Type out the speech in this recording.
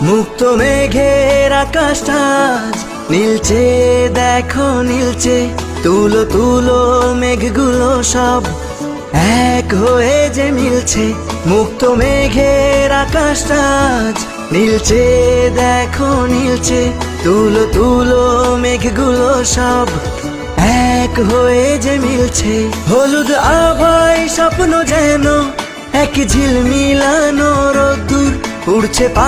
মুক্ত মেঘের আকাশটা আজ নীলচে, দেখো নীলচে। তুলো তুলো মেঘগুলো সব এক হয়ে যে মিলছে। মুক্ত মেঘের আকাশটা আজ নীলচে, দেখো নীলচে। তুলো তুলো মেঘগুলো সব এক হয়ে যে মিলছে। হলুদ আভায় স্বপ্ন যেন এক ঝিলমিলানো রোদ্দুর উড়ছে।